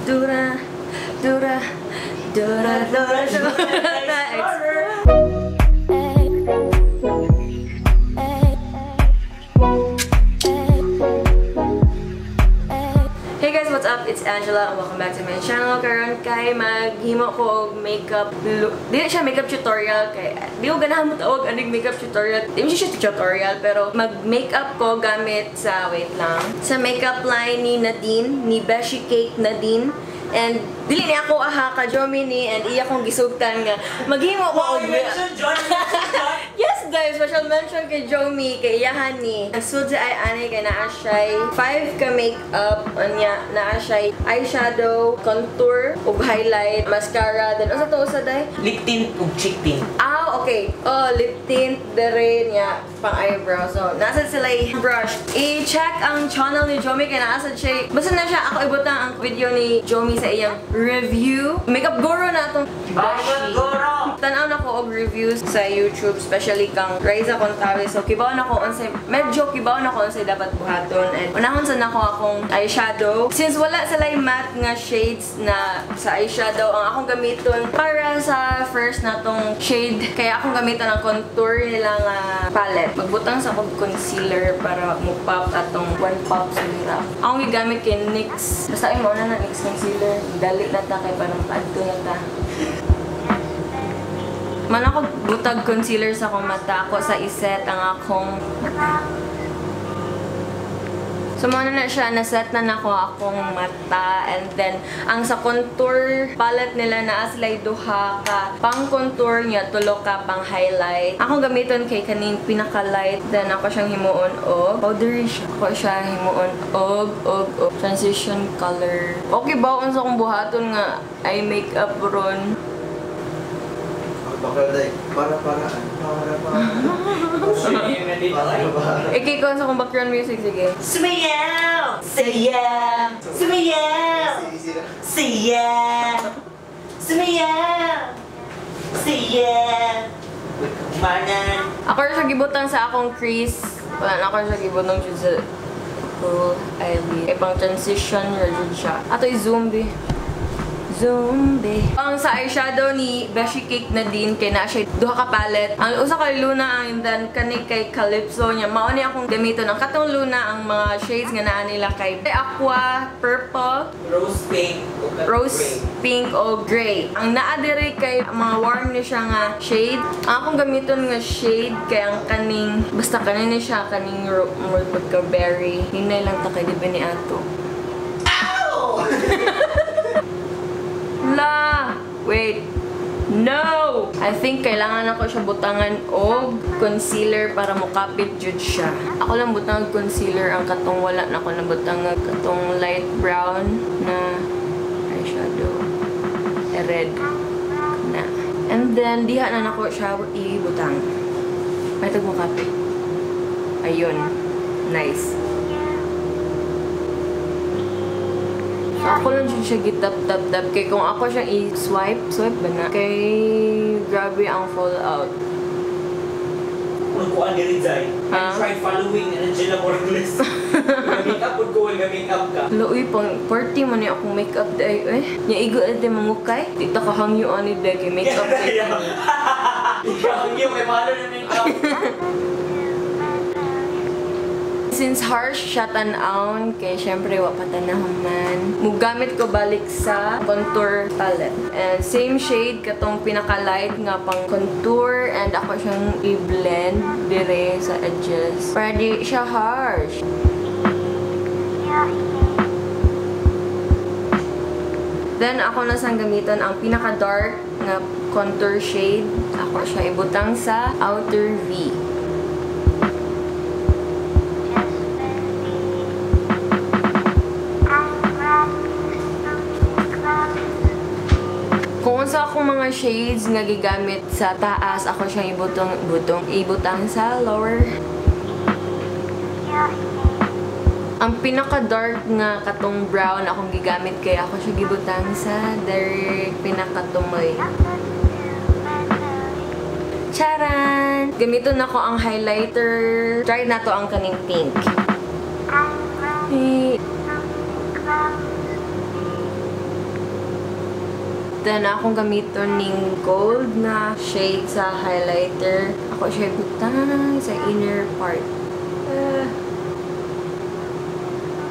Dura, dura, dura, dura, dura, Hey guys, what's up? It's Angela and welcome back to my channel. Karon kay maghimo ko og makeup look. Dili siya makeup tutorial kay di ko ganahan mo tawag aning makeup tutorial. Di siya tutorial pero mag-makeup ko gamit sa wait lang. Sa makeup line ni Nadine, ni beshycakes Nadine. And dili ni ako aha ka Jomi ni and iya kong gisugtan nga maghimo ko og yes guys, special mention kay Jomi kay iyahan ni. Ang sud ay ani kay naa siya 5 ka makeup anya naa siya eyeshadow, contour ug highlight, mascara, then usa to usa day lip tint ug cheek tint. Ah, okay. Oh, lip tint dere niya pang eyebrow. So nasa sila brush. I-check ang channel ni Jomi kay naa sad siya. Basta na siya ako ibutang ang video ni Jomi sa iyang review. Makeup guru na itong Makeup guru! Tanaw na ko og reviews sa YouTube, especially kang Raiza Contawi. So, kibaw na ko unsay, medyo kibaw na ko unsay dapat buhaton. And unahon sa nako akong eyeshadow. Since wala sila matte nga shades na sa eyeshadow, ang akong gamiton para sa first na tong shade, kaya akong gamiton ang contour nila nga palette. Magbutang sa akong concealer para mo-pop atong one pop sa hirap. Akong gigamit kay NYX. Basta ay mo na NYX concealer. Dali na ta kay parang paadto na ta. Man ako butag concealer sa akong mata ako sa iset ang akong mata. So muna na siya, naset na nako akong mata. And then, ang sa contour palette nila na aslay duha ka. Pang contour niya, tulo ka pang highlight. Ako gamiton kay kaning pinaka-light. Then ako siyang himuon og powdery siya. Ako siya himuon og transition color. Okay ba kung sa akong buhaton nga ay makeup ron? Para. Ikikon sa kong background music, sige. Sumayaw! Sayaw! Sumayaw! Sayaw! Sumayaw! Sayaw! Manan! Ako rin siya gibutang sa akong crease. Wala na ako rin siya gibutang sa full eyelid. E pang transition, yun siya. Ato i-zombie. Zombie. Ang sa eyeshadow ni beshycakes Nadine kay na siya duha ka palette. Ang usa kay Luna ang then kani kay Calypso niya. Mao ni akong gamiton ang katong Luna ang mga shades nga naa nila kay aqua, purple, rose pink o gray. Ang naa diri kay mga warm ni siya nga shade. Ang akong gamiton nga shade kay ang kaning basta kanin ni siya kaning pagka berry. Hinay lang ta kay diba ni ato. Ow! La! Wait. No! I think kailangan ako siya butangan og concealer para mukapit jud siya. Ako lang butang og concealer ang katong wala na ako nabutang katong light brown na eyeshadow. Red na. And then diha na nako siya ibutang. May tag mukapit. Ayun. Nice. Ako lang siya gitap-tap-tap. Kaya kung ako siya i-swipe ba na? Kay grabe ang fallout. Kung ko ang nirizay, I tried following angeladymorales. Mag-makeup ko, mag-makeup ka. Loy, pang 40 man yung akong makeup day. Nya igo ate mangukay. Dito ka hangyo ani day kay makeup day. Hangyo, may mahalo na makeup. Since harsh siya tan-aon, kaya syempre wapatanahon man. Mugamit ko balik sa contour palette. And same shade, katong pinaka-light nga pang contour. And ako siyang i-blend dire sa edges. Para di siya harsh. Then ako na sang gamiton ang pinaka-dark na contour shade. Ako siya ibutang sa outer V. Kung sa akong mga shades nga gigamit sa taas, ako siyang ibutang sa lower. Ang pinaka-dark nga katong brown akong gigamit kaya ako siya gibutang sa pinaka-tumoy. Charan! Gamiton na ko ang highlighter. Try na to ang kaning pink. then akong gamiton ning gold na shade sa highlighter. Ako siya butang sa inner part.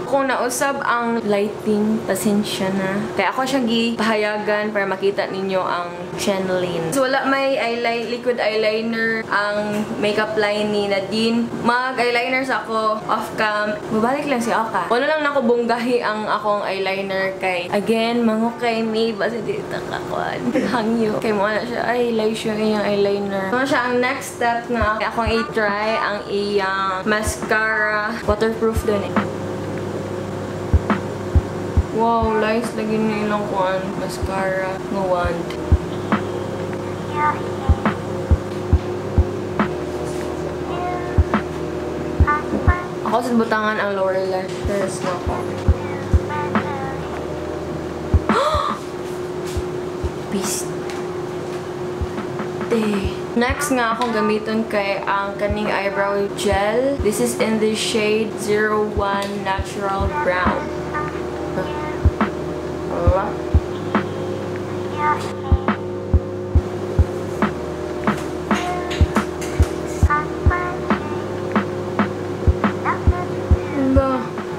Kung nausab ang lighting, pasensya na. Kaya ako siya gipahayagan para makita ninyo ang Chenlin. So wala may liquid eyeliner ang makeup line ni Nadine. Mag-eyeliner sa ako off-cam. Babalik lang si Oka. Wala lang nakubunggahi ang akong eyeliner kay again, mangukay me. Basta dito kakuan. Hangyo. Kay mo na siya, ay, lash yung iyang eyeliner. So siya ang next step nga akong i-try ang iyang mascara. Waterproof dun eh. Wow, nice lagi na ilang kuan mascara nga wand. Ako sa butangan ang lower lashes na ako. Piste. Next nga akong gamiton kay ang kaning eyebrow gel. This is in the shade 01 Natural Brown.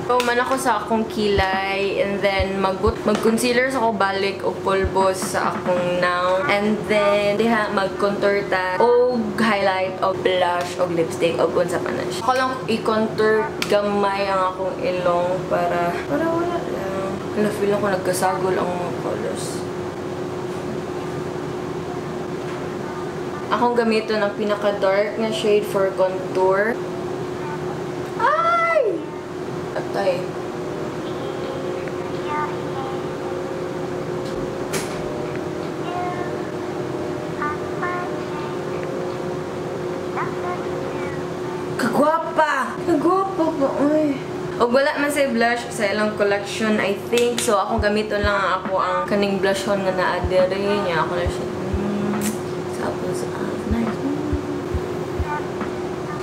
So, man ako sa akong kilay and then mag-concealer sa ako balik o pulbos sa akong now and then diha mag-contour ta o highlight o blush o lipstick o unsa pa na siya. Ako lang i-contour gamay ang akong ilong para wala lang. Wala, feel ako nagkasagol ang mga colors. Akong gamiton ang pinaka-dark na shade for contour. Ay! Atay. Kagwapa! Kagwapa ba? Ay. O wala man sa blush sa ilang collection, I think. So, akong gamiton lang ako ang kaning blush on nga na-adere niya. Ako na siya. Tapos, nice.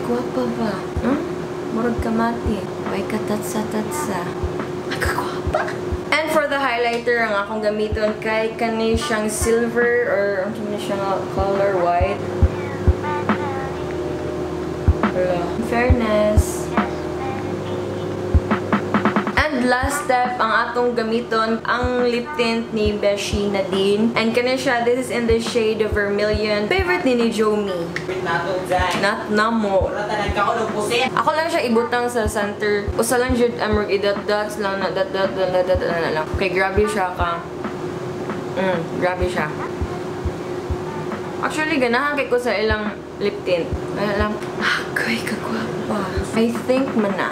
Gwapa ba? Murag kamati. May katatsa-tatsa. Kagwapa! And for the highlighter, ang akong gamiton kay kani siyang silver or ano siyang color white. Wala. In fairness. And last step, ang atong gamiton, ang lip tint ni Beshi Nadine. And kani siya, this is in the shade of Vermilion. Favorite ni Jomie. Not namo. Ako lang siya ibutang sa center. Usa lang jud amrog i-dots lang na dot lang. Okay, grabe siya ka. Grabe siya. Actually, ganahan kay ko sa ilang lip tint. Kaya lang, ako'y kagwapa. I think man na.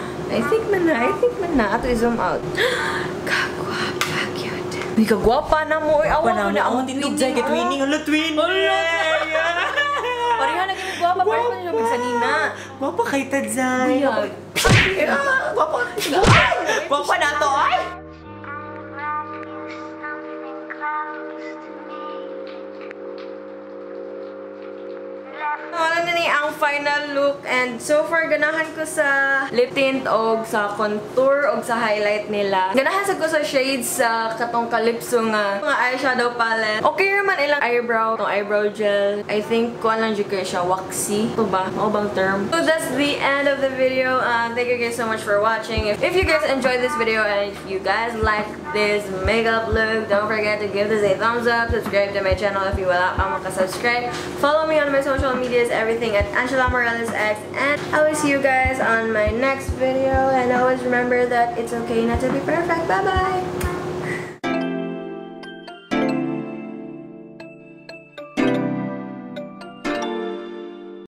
Ato i-zoom out. Kagwapa, cute. May kagwapa na mo. Awa mo na ang twinning. Twinning. Hala, twinning. Pareha na kami gwapa. Pareha na siya magsanina. Gwapa kay Tadzay. Gwapa na to, ay! Wala na ni ang final look and so far ganahan ko sa lip tint og sa contour og sa highlight nila. Ganahan sa ko sa shades sa katong calypso nga eyeshadow palette. Okay naman ilang eyebrow, tong eyebrow gel. I think kuan lang jud kay siya waxy. Ito ba? Mao bang term? So that's the end of the video. Thank you guys so much for watching. If you guys enjoyed this video and if you guys like this makeup look, don't forget to give this a thumbs up. Subscribe to my channel if you wala pa maka-subscribe. Follow me on my social media, everything at angeladymorales X, and I will see you guys on my next video, and always remember that it's okay not to be perfect. Bye bye.